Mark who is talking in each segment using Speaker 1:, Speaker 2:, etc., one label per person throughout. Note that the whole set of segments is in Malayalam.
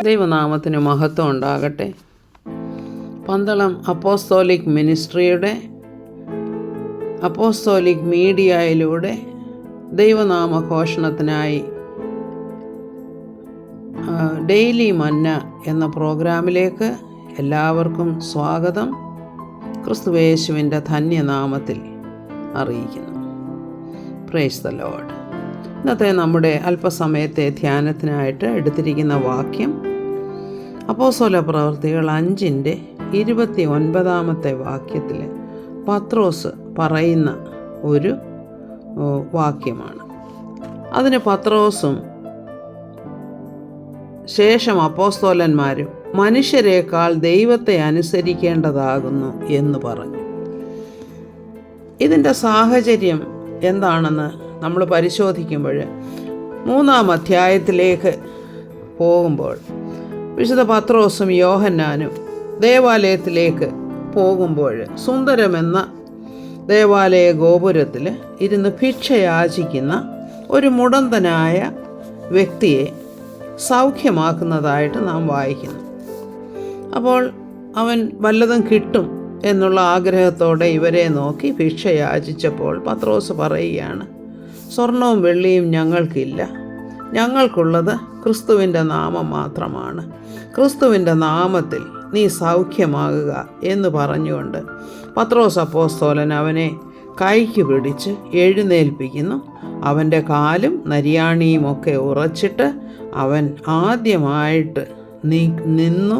Speaker 1: ദൈവനാമത്തിന് മഹത്വം ഉണ്ടാകട്ടെ. പന്തളം അപ്പോസ്തോലിക് മിനിസ്ട്രിയുടെ അപ്പോസ്തോലിക് മീഡിയയിലൂടെ ദൈവനാമഘോഷണത്തിനായി ഡെയിലി മന്ന എന്ന പ്രോഗ്രാമിലേക്ക് എല്ലാവർക്കും സ്വാഗതം ക്രിസ്തുയേശുവിൻ്റെ ധന്യനാമത്തിൽ അറിയിക്കുന്നു. Praise the Lord. ഇന്നത്തെ നമ്മുടെ അല്പസമയത്തെ ധ്യാനത്തിനായിട്ട് എടുത്തിരിക്കുന്ന വാക്യം അപ്പോസ്തല പ്രവൃത്തികൾ 5:29 വാക്യത്തിൽ പത്രോസ് പറയുന്ന ഒരു വാക്യമാണ്. അതിന് പത്രോസും ശേഷം അപ്പോസ്തലന്മാരും മനുഷ്യരെക്കാൾ ദൈവത്തെ അനുസരിക്കേണ്ടതാകുന്നു എന്ന് പറഞ്ഞു. ഇതിൻ്റെ സാഹചര്യം എന്താണെന്ന് നമ്മൾ പരിശോധിക്കുമ്പോൾ 3-ാം അധ്യായത്തിലേക്ക് പോകുമ്പോൾ വിശുദ്ധ പത്രോസും യോഹന്നാനും ദേവാലയത്തിലേക്ക് പോകുമ്പോൾ സുന്ദരമെന്ന ദേവാലയ ഗോപുരത്തിൽ ഇരുന്ന് ഭിക്ഷ യാചിക്കുന്ന ഒരു മുടന്തനായ വ്യക്തിയെ സൗഖ്യമാക്കുന്നതായിട്ട് നാം വായിക്കുന്നു. അപ്പോൾ അവൻ വല്ലതും കിട്ടും എന്നുള്ള ആഗ്രഹത്തോടെ ഇവരെ നോക്കി ഭിക്ഷ യാചിച്ചപ്പോൾ പത്രോസ് പറയുകയാണ്, സ്വർണവും വെള്ളിയും ഞങ്ങൾക്കില്ല, ഞങ്ങൾക്കുള്ളത് ക്രിസ്തുവിൻ്റെ നാമം മാത്രമാണ്. ക്രിസ്തുവിൻ്റെ നാമത്തിൽ നീ സൗഖ്യമാകുക എന്ന് പറഞ്ഞുകൊണ്ട് പത്രോസ് അപ്പോസ്തലൻ അവനെ കൈക്ക് പിടിച്ച് എഴുന്നേൽപ്പിക്കുന്നു. അവൻ്റെ കാലും നരിയാണിയുമൊക്കെ ഉറച്ചിട്ട് അവൻ ആദ്യമായിട്ട് നിന്നു.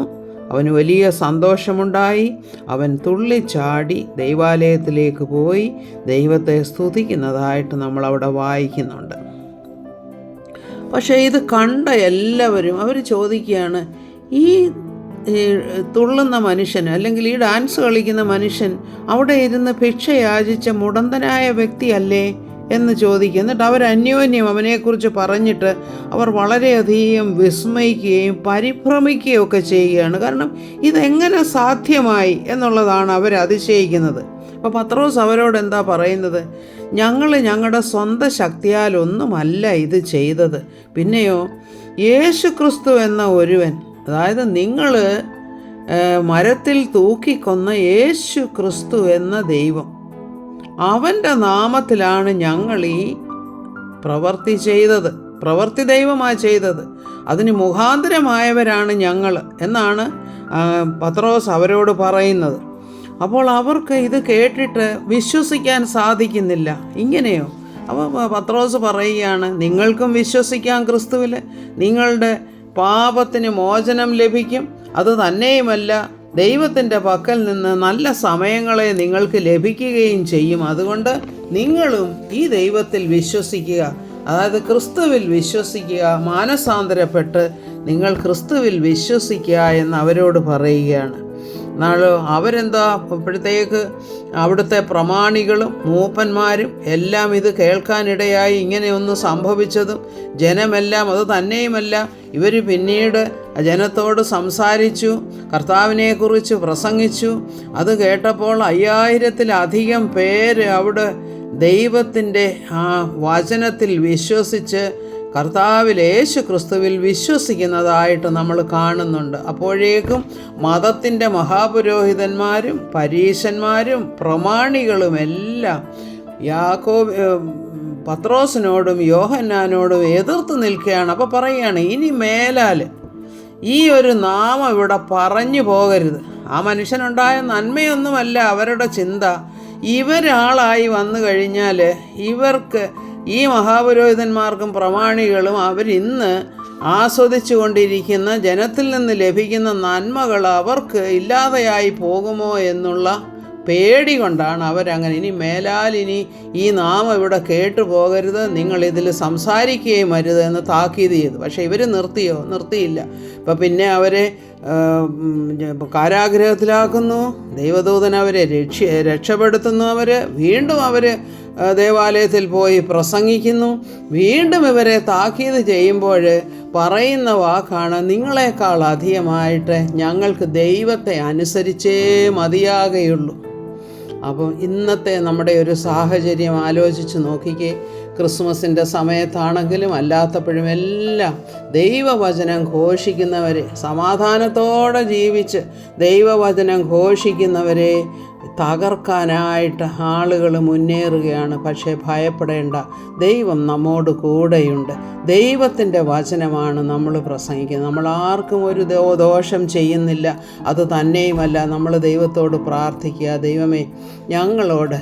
Speaker 1: അവന് വലിയ സന്തോഷമുണ്ടായി. അവൻ തുള്ളിച്ചാടി ദൈവാലയത്തിലേക്ക് പോയി ദൈവത്തെ സ്തുതിക്കുന്നതായിട്ട് നമ്മളവിടെ വായിക്കുന്നുണ്ട്. പക്ഷേ ഇത് കണ്ട എല്ലാവരും അവർ ചോദിക്കുകയാണ്, ഈ തുള്ളുന്ന മനുഷ്യൻ അല്ലെങ്കിൽ ഈ ഡാൻസ് കളിക്കുന്ന മനുഷ്യൻ അവിടെ ഇരുന്ന് ഭിക്ഷ യാചിച്ച മുടന്തനായ വ്യക്തിയല്ലേ എന്ന് ചോദിക്കുക. എന്നിട്ട് അവർ അന്യോന്യം അവനെക്കുറിച്ച് പറഞ്ഞിട്ട് അവർ വളരെയധികം വിസ്മയിക്കുകയും പരിഭ്രമിക്കുകയും ഒക്കെ ചെയ്യുകയാണ്. കാരണം ഇതെങ്ങനെ സാധ്യമായി എന്നുള്ളതാണ് അവർ അതിശയിക്കുന്നത്. അപ്പോൾ പത്രോസ് അവരോട് എന്താ പറയുന്നത്? ഞങ്ങൾ ഞങ്ങളുടെ സ്വന്തം ശക്തിയാലൊന്നുമല്ല ഇത് ചെയ്തത്, പിന്നെയോ യേശു ക്രിസ്തു എന്ന ഒരുവൻ, അതായത് നിങ്ങൾ മരത്തിൽ തൂക്കിക്കൊന്ന യേശു ക്രിസ്തു എന്ന ദൈവം, അവൻ്റെ നാമത്തിലാണ് ഞങ്ങൾ ഈ പ്രവൃത്തി ചെയ്തത്. പ്രവൃത്തി ദൈവമാണ് ചെയ്തത്, അതിന് മുഖാന്തരമായവരാണ് ഞങ്ങൾ എന്നാണ് പത്രോസ് അവരോട് പറയുന്നത്. അപ്പോൾ അവർക്ക് ഇത് കേട്ടിട്ട് വിശ്വസിക്കാൻ സാധിക്കുന്നില്ല. ഇങ്ങനെയോ? അപ്പോൾ പത്രോസ് പറയുകയാണ്, നിങ്ങൾക്കും വിശ്വസിക്കാം ക്രിസ്തുവിൽ, നിങ്ങളുടെ പാപത്തിന് മോചനം ലഭിക്കും. അത് തന്നെയുമല്ല, ദൈവത്തിൻ്റെ പക്കൽ നിന്ന് നല്ല സമയങ്ങളെ നിങ്ങൾക്ക് ലഭിക്കുകയും ചെയ്യും. അതുകൊണ്ട് നിങ്ങളും ഈ ദൈവത്തിൽ വിശ്വസിക്കുക, അതായത് ക്രിസ്തുവിൽ വിശ്വസിക്കുക, മാനസാന്തരപ്പെട്ട് നിങ്ങൾ ക്രിസ്തുവിൽ വിശ്വസിക്കുക എന്ന് അവരോട് പറയുകയാണ്. അവരെന്താ അപ്പോഴത്തേക്ക് അവിടുത്തെ പ്രമാണികളും മൂപ്പന്മാരും എല്ലാം ഇത് കേൾക്കാനിടയായി. ഇങ്ങനെയൊന്ന് സംഭവിച്ചതും ജനമെല്ലാം, അത് തന്നെയുമല്ല, ഇവർ പിന്നീട് ജനത്തോട് സംസാരിച്ചു, കർത്താവിനെക്കുറിച്ച് പ്രസംഗിച്ചു. അത് കേട്ടപ്പോൾ 5000-ത്തിലധികം പേര് അവിടെ ദൈവത്തിൻ്റെ ആ വചനത്തിൽ വിശ്വസിച്ച് കർത്താവിൽ യേശു ക്രിസ്തുവിൽ വിശ്വസിക്കുന്നതായിട്ട് നമ്മൾ കാണുന്നുണ്ട്. അപ്പോഴേക്കും മതത്തിൻ്റെ മഹാപുരോഹിതന്മാരും പരീശന്മാരും പ്രമാണികളുമെല്ലാം പത്രോസിനോടും യോഹന്നാനോടും എതിർത്ത് നിൽക്കുകയാണ്. അപ്പോൾ പറയുകയാണ്, ഇനി മേലാൽ ഈ ഒരു നാമം ഇവിടെ പറഞ്ഞു പോകരുത്. ആ മനുഷ്യനുണ്ടായ നന്മയൊന്നുമല്ല അവരുടെ ചിന്ത. ഇവരാളായി വന്നു കഴിഞ്ഞാൽ ഇവർക്ക്, ഈ മഹാപുരോഹിതന്മാർക്കും പ്രമാണികളും, അവരിന്ന് ആസ്വദിച്ചു കൊണ്ടിരിക്കുന്ന ജനത്തിൽ നിന്ന് ലഭിക്കുന്ന നന്മകൾ അവർക്ക് ഇല്ലാതെയായി പോകുമോ എന്നുള്ള പേടി കൊണ്ടാണ് അവരങ്ങനെ, ഇനി മേലാൽ ഇനി ഈ നാമം ഇവിടെ കേട്ടു പോകരുത്, നിങ്ങളിതിൽ സംസാരിക്കുകയും അരുത് എന്ന് താക്കീത് ചെയ്തു. പക്ഷേ ഇവർ നിർത്തിയോ? നിർത്തിയില്ല. ഇപ്പം പിന്നെ അവരെ കാരാഗ്രഹത്തിലാക്കുന്നു, ദൈവദൂതൻ അവരെ രക്ഷപ്പെടുത്തുന്നു. വീണ്ടും അവർ ദേവാലയത്തിൽ പോയി പ്രസംഗിക്കുന്നു. വീണ്ടും ഇവരെ താക്കീത് ചെയ്യുമ്പോൾ പറയുന്ന വാക്കാണ്, നിങ്ങളെക്കാൾ അധികമായിട്ട് ഞങ്ങൾക്ക് ദൈവത്തെ അനുസരിച്ചേ മതിയാകുകയുള്ളൂ. അപ്പോൾ ഇന്നത്തെ നമ്മുടെ ഒരു സാഹചര്യം ആലോചിച്ച് നോക്കിക്കേ. ക്രിസ്മസിൻ്റെ സമയത്താണെങ്കിലും അല്ലാത്തപ്പോഴും എല്ലാം ദൈവവചനം ഘോഷിക്കുന്നവരെ, സമാധാനത്തോടെ ജീവിച്ച് ദൈവവചനം ഘോഷിക്കുന്നവരെ തകർക്കാനായിട്ട് ആളുകൾ മുന്നേറുകയാണ്. പക്ഷേ ഭയപ്പെടേണ്ട, ദൈവം നമ്മോട് കൂടെയുണ്ട്. ദൈവത്തിൻ്റെ വചനമാണ് നമ്മൾ പ്രസംഗിക്കുന്നത്. നമ്മൾ ആർക്കും ഒരു ദോഷം ചെയ്യുന്നില്ല. അത് തന്നെയുമല്ല, നമ്മൾ ദൈവത്തോട് പ്രാർത്ഥിക്കുക, ദൈവമേ ഞങ്ങളോട്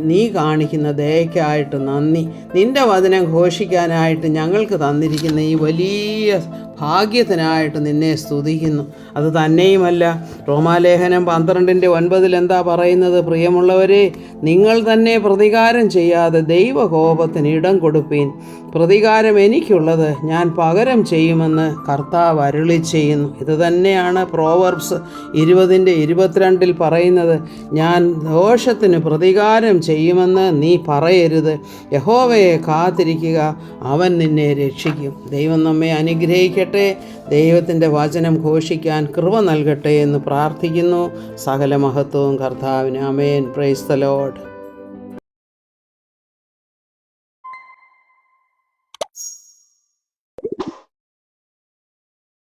Speaker 1: നീ കാണിക്കുന്ന ദയയ്ക്കായിട്ട് നന്ദി. നിൻ്റെ വചനം ഘോഷിക്കാനായിട്ട് ഞങ്ങൾക്ക് തന്നിരിക്കുന്ന ഈ വലിയ ഭാഗ്യത്തിനായിട്ട് നിന്നെ സ്തുതിക്കുന്നു. അത് തന്നെയുമല്ല, റോമാലേഖനം 12:9 എന്താ പറയുന്നത്? പ്രിയമുള്ളവരെ, നിങ്ങൾ തന്നെ പ്രതികാരം ചെയ്യാതെ ദൈവകോപത്തിന് ഇടം കൊടുപ്പീൻ. പ്രതികാരം എനിക്കുള്ളത്, ഞാൻ പകരം ചെയ്യുമെന്ന് കർത്താവ് അരുളി ചെയ്യുന്നു. ഇത് തന്നെയാണ് പ്രോവർബ്സ് 20:22 പറയുന്നത്. ഞാൻ ദോഷത്തിന് പ്രതികാരം ചെയ്യുമെന്ന് നീ പറയരുത്. യഹോവയെ കാത്തിരിക്കുക, അവൻ നിന്നെ രക്ഷിക്കും. ദൈവം നമ്മെ അനുഗ്രഹിക്കട്ടെ. ദൈവത്തിൻ്റെ വചനം ഘോഷിക്കാൻ കൃപ നൽകട്ടെ എന്ന് പ്രാർത്ഥിക്കുന്നു. സകല മഹത്വവും കർത്താവിന്. ആമേൻ. Praise the Lord.